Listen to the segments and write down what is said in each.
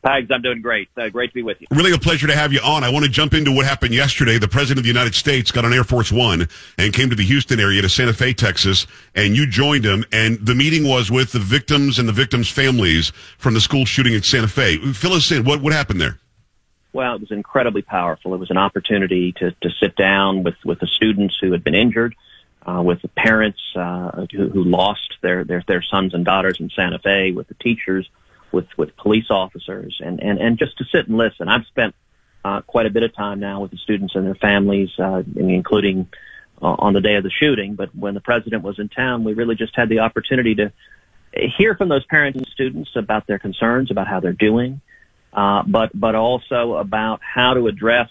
Pags, I'm doing great. Great to be with you. Really a pleasure to have you on. I want to jump into what happened yesterday. The President of the United States got on Air Force One and came to the Houston area to Santa Fe, Texas, and you joined him. And the meeting was with the victims and the victims' families from the school shooting at Santa Fe. Fill us in. What happened there? Well, it was incredibly powerful. It was an opportunity to sit down with the students who had been injured, with the parents who lost their sons and daughters in Santa Fe, with the teachers, with police officers, and just to sit and listen. I've spent quite a bit of time now with the students and their families, including on the day of the shooting. But when the president was in town, we really just had the opportunity to hear from those parents and students about their concerns, about how they're doing, but also about how to address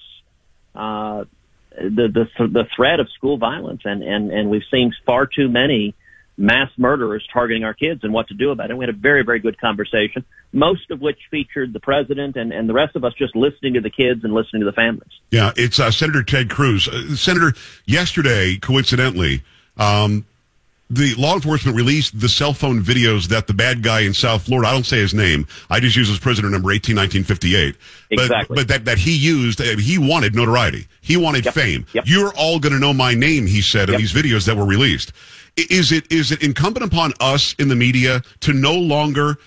the threat of school violence. And we've seen far too many mass murderers targeting our kids and what to do about it. And we had a very, very good conversation, most of which featured the president and the rest of us just listening to the kids and listening to the families. Yeah, it's Senator Ted Cruz. Senator, yesterday, coincidentally, the law enforcement released the cell phone videos that the bad guy in South Florida, I don't say his name, I just use his prisoner number 18-1958. Exactly. But that he used, he wanted notoriety. He wanted fame. Yep. You're all going to know my name, he said in these videos that were released. Is it incumbent upon us in the media to no longer,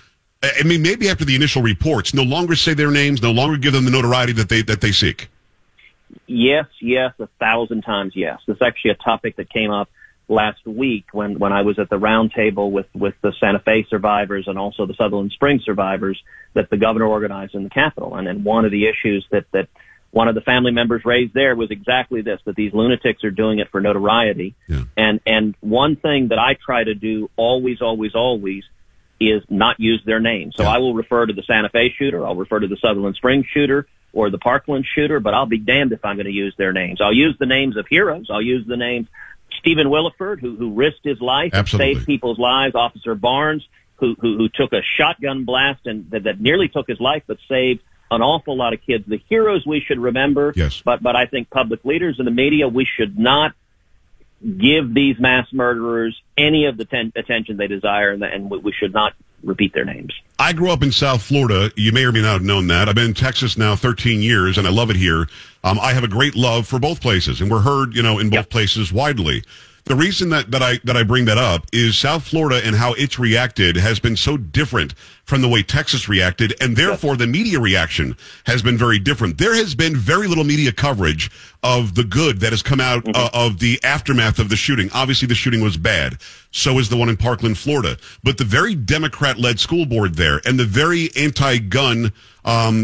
I mean, maybe after the initial reports, no longer say their names, no longer give them the notoriety that they seek? Yes, 1,000 times yes. This is actually a topic that came up last week when I was at the round table with the Santa Fe survivors and also the Sutherland Springs survivors that the governor organized in the Capitol. And then one of the issues that one of the family members raised there was exactly this, that these lunatics are doing it for notoriety. Yeah. And one thing that I try to do always is not use their name. So I will refer to the Santa Fe shooter, I'll refer to the Sutherland Springs shooter or the Parkland shooter, but I'll be damned if I'm going to use their names. I'll use the names of heroes. I'll use the names Stephen Williford, who risked his life and saved people's lives, Officer Barnes, who took a shotgun blast and that nearly took his life but saved an awful lot of kids. The heroes we should remember, yes. But I think public leaders in the media, we should not give these mass murderers any of the attention they desire, and we should not repeat their names. I grew up in South Florida. You may or may not have known that. I've been in Texas now 13 years, and I love it here. I have a great love for both places, and we're heard, in both places widely. The reason that I bring that up is South Florida and how it's reacted has been so different from the way Texas reacted, and therefore the media reaction has been very different. There has been very little media coverage of the good that has come out of the aftermath of the shooting. Obviously, the shooting was bad. So is the one in Parkland, Florida. But the very Democrat-led school board there and the very anti-gun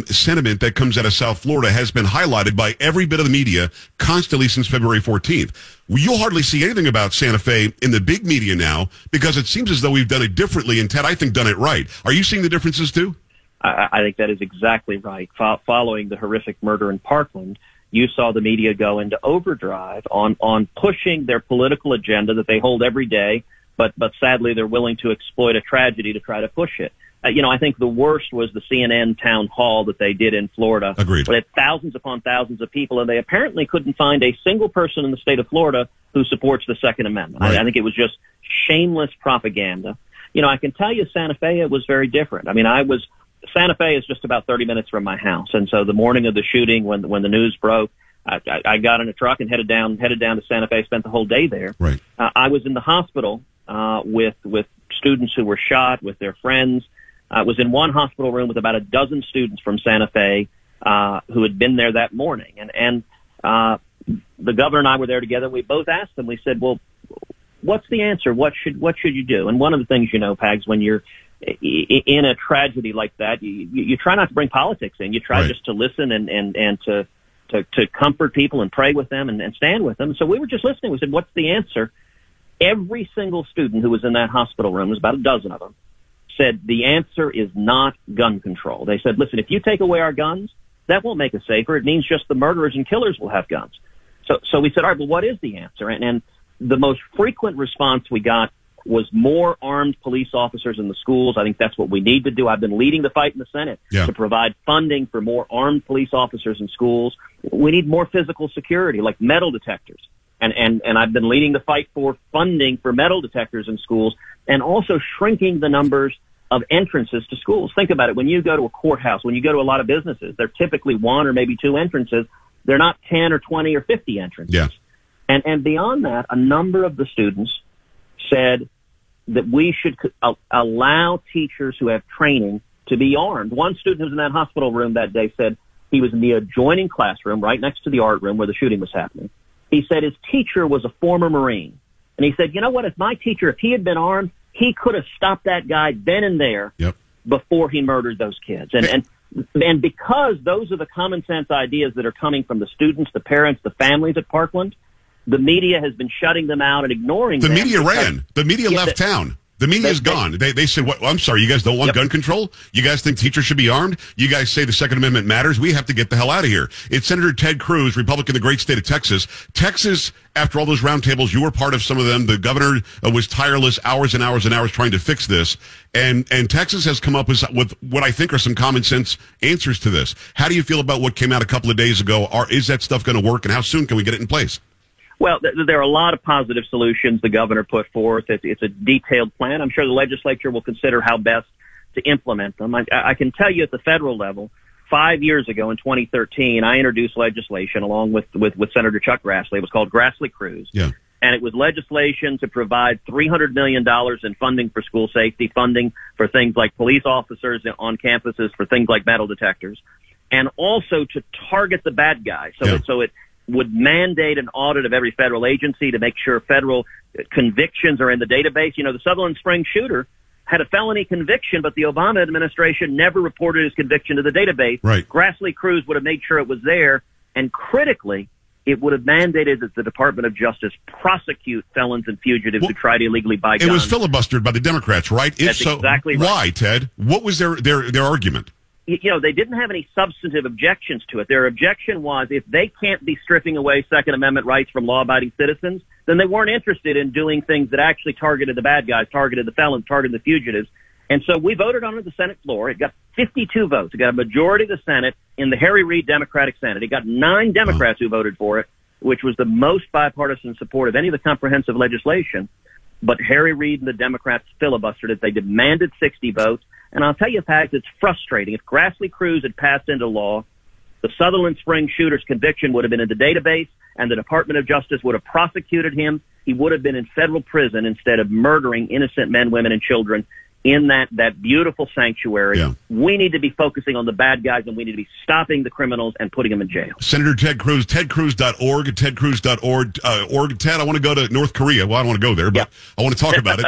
sentiment that comes out of South Florida has been highlighted by every bit of the media constantly since February 14th. You'll hardly see anything about Santa Fe in the big media now because it seems as though we've done it differently, and Ted, I think, done it right. Are you seeing the differences too? I think that is exactly right. Following the horrific murder in Parkland, you saw the media go into overdrive on pushing their political agenda that they hold every day, but sadly they're willing to exploit a tragedy to try to push it. I think the worst was the CNN town hall that they did in Florida. Agreed. Where they had thousands upon thousands of people, and they apparently couldn't find a single person in the state of Florida who supports the Second Amendment. Right. I think it was just shameless propaganda. I can tell you Santa Fe, it was very different. Santa Fe is just about 30 minutes from my house, and so the morning of the shooting, when the news broke, I got in a truck and headed down to Santa Fe. Spent the whole day there. Right. I was in the hospital with students who were shot, with their friends. I was in one hospital room with about a dozen students from Santa Fe who had been there that morning, and the governor and I were there together. We both asked them. We said, "Well, what's the answer? What should you do?" And one of the things, Pags, when you're in a tragedy like that, you try not to bring politics in. You try just to listen and to comfort people and pray with them and stand with them. So we were just listening. We said, "What's the answer?" Every single student who was in that hospital room, there's about a dozen of them, said the answer is not gun control. They said, listen, if you take away our guns, that won't make us safer. It means just the murderers and killers will have guns. So we said, all right, well, what is the answer? And the most frequent response we got was more armed police officers in the schools. I think that's what we need to do. I've been leading the fight in the Senate to provide funding for more armed police officers in schools. We need more physical security, like metal detectors. And I've been leading the fight for funding for metal detectors in schools and also shrinking the numbers of entrances to schools. Think about it. When you go to a courthouse, when you go to a lot of businesses, they're typically one or maybe two entrances. They're not 10 or 20 or 50 entrances. Yeah. And beyond that, a number of the students said that we should allow teachers who have training to be armed. One student who was in that hospital room that day said he was in the adjoining classroom right next to the art room where the shooting was happening. He said his teacher was a former Marine. And he said, you know what, if my teacher, if he had been armed, he could have stopped that guy then and there before he murdered those kids. And because those are the common sense ideas that are coming from the students, the parents, the families at Parkland, the media has been shutting them out and ignoring them. The media ran. The media left town. The media is gone. They said, "What? I'm sorry, you guys don't want gun control? You guys think teachers should be armed? You guys say the Second Amendment matters? We have to get the hell out of here." It's Senator Ted Cruz, Republican of the great state of Texas. Texas, after all those roundtables, you were part of some of them. The governor was tireless, hours and hours and hours trying to fix this. And Texas has come up with what I think are some common sense answers to this. How do you feel about what came out a couple of days ago? Is that stuff going to work, and how soon can we get it in place? Well, there are a lot of positive solutions the governor put forth. It's a detailed plan. I'm sure the legislature will consider how best to implement them. I can tell you at the federal level, 5 years ago in 2013, I introduced legislation along with Senator Chuck Grassley. It was called Grassley-Cruz. Yeah. And it was legislation to provide $300 million in funding for school safety, funding for things like police officers on campuses, for things like metal detectors, and also to target the bad guys. So it would mandate an audit of every federal agency to make sure federal convictions are in the database. You know, the Sutherland Springs shooter had a felony conviction, but the Obama administration never reported his conviction to the database. Right. Grassley-Cruz would have made sure it was there, and critically, it would have mandated that the Department of Justice prosecute felons and fugitives who try to illegally buy guns. It was filibustered by the Democrats, right? That's exactly right. Why, Ted? What was their argument? You know, they didn't have any substantive objections to it. Their objection was if they can't be stripping away Second Amendment rights from law-abiding citizens, then they weren't interested in doing things that actually targeted the bad guys, targeted the felons, targeted the fugitives. And so we voted on it at the Senate floor. It got 52 votes. It got a majority of the Senate in the Harry Reid Democratic Senate. It got 9 Democrats who voted for it, which was the most bipartisan support of any of the comprehensive legislation. But Harry Reid and the Democrats filibustered it. They demanded 60 votes. And I'll tell you, Pat, it's frustrating. If Grassley-Cruz had passed into law, the Sutherland Springs shooter's conviction would have been in the database, and the Department of Justice would have prosecuted him. He would have been in federal prison instead of murdering innocent men, women, and children in that beautiful sanctuary. Yeah. We need to be focusing on the bad guys, and we need to be stopping the criminals and putting them in jail. Senator Ted Cruz, tedcruz.org, tedcruz.org. Ted, I want to go to North Korea. Well, I don't want to go there, but I want to talk about it.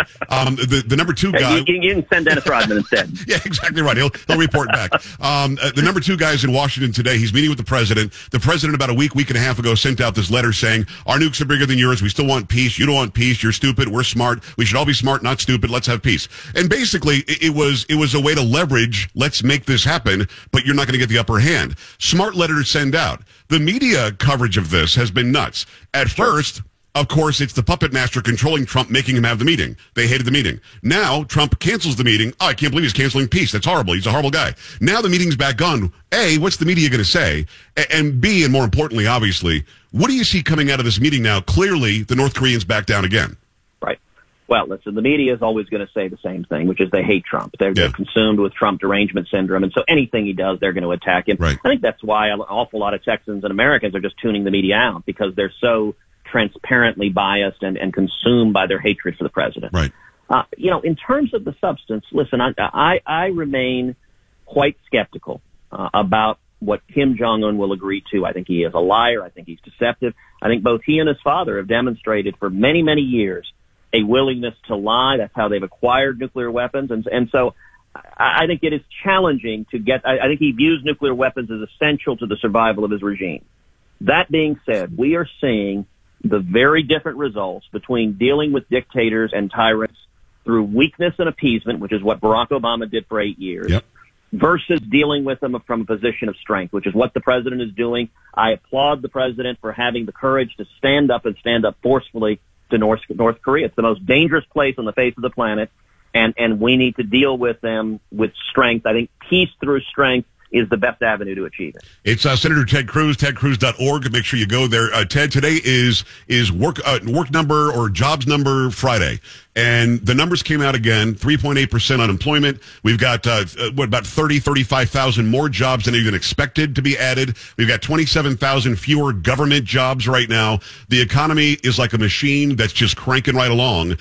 The number 2 guy. You can send Dennis Rodman instead. Yeah, exactly right. He'll report back. The number 2 guy is in Washington today. He's meeting with the president. The president about a week and a half ago sent out this letter saying, our nukes are bigger than yours. We still want peace. You don't want peace. You're stupid. We're smart. We should all be smart, not stupid. Let's have peace. And basically, it was a way to leverage, let's make this happen, but you're not going to get the upper hand. Smart letter to send out. The media coverage of this has been nuts. At first, of course, it's the puppet master controlling Trump, making him have the meeting. They hated the meeting. Now, Trump cancels the meeting. Oh, I can't believe he's canceling peace. That's horrible. He's a horrible guy. Now the meeting's back on. A, what's the media going to say? And B, and more importantly, obviously, what do you see coming out of this meeting now? Clearly, the North Koreans back down again. Right. Well, listen, the media is always going to say the same thing, which is they hate Trump. They're consumed with Trump derangement syndrome, and so anything he does, they're going to attack him. Right. I think that's why an awful lot of Texans and Americans are just tuning the media out, because they're so transparently biased and consumed by their hatred for the president. Right. You know, in terms of the substance, listen, I remain quite skeptical about what Kim Jong-un will agree to. I think he is a liar. I think he's deceptive. I think both he and his father have demonstrated for many, many years a willingness to lie. That's how they've acquired nuclear weapons. And so I think it is challenging to get, I think he views nuclear weapons as essential to the survival of his regime. That being said, we are seeing the very different results between dealing with dictators and tyrants through weakness and appeasement, which is what Barack Obama did for 8 years, versus dealing with them from a position of strength, which is what the president is doing. I applaud the president for having the courage to stand up forcefully to North Korea. It's the most dangerous place on the face of the planet, and we need to deal with them with strength. I think peace through strength is the best avenue to achieve it. It's Senator Ted Cruz, tedcruz.org. Make sure you go there. Ted, today is work number or jobs number Friday. And the numbers came out again, 3.8% unemployment. We've got, about 35,000 more jobs than even expected to be added. We've got 27,000 fewer government jobs right now. The economy is like a machine that's just cranking right along.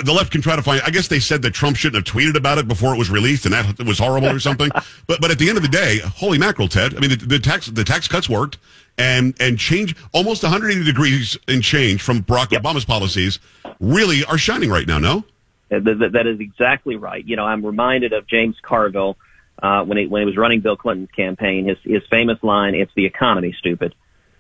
The left can try to find, I guess they said that Trump shouldn't have tweeted about it before it was released and that was horrible or something. But at the end of the day, holy mackerel, Ted. I mean, the tax cuts worked and change almost 180 degrees in change from Barack Obama's policies really are shining right now, no? That is exactly right. You know, I'm reminded of James Carville when he was running Bill Clinton's campaign, his famous line, "It's the economy, stupid."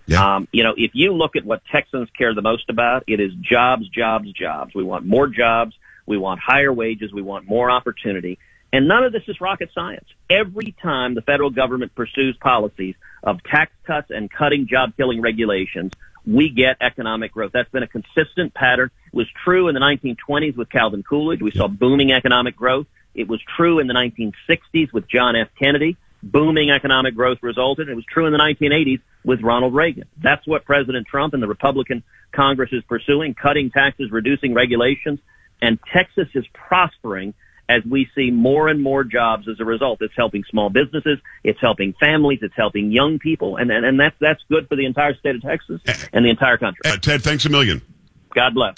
Yeah. You know, if you look at what Texans care the most about, it is jobs, jobs, jobs. We want more jobs. We want higher wages. We want more opportunity. And none of this is rocket science. Every time the federal government pursues policies of tax cuts and cutting job-killing regulations, we get economic growth. That's been a consistent pattern. It was true in the 1920s with Calvin Coolidge. We saw booming economic growth. It was true in the 1960s with John F. Kennedy. Booming economic growth resulted. It was true in the 1980s with Ronald Reagan. That's what President Trump and the Republican Congress is pursuing, cutting taxes, reducing regulations. And Texas is prospering as we see more and more jobs as a result. It's helping small businesses. It's helping families. It's helping young people. And that's good for the entire state of Texas and the entire country. Ted, thanks a million. God bless.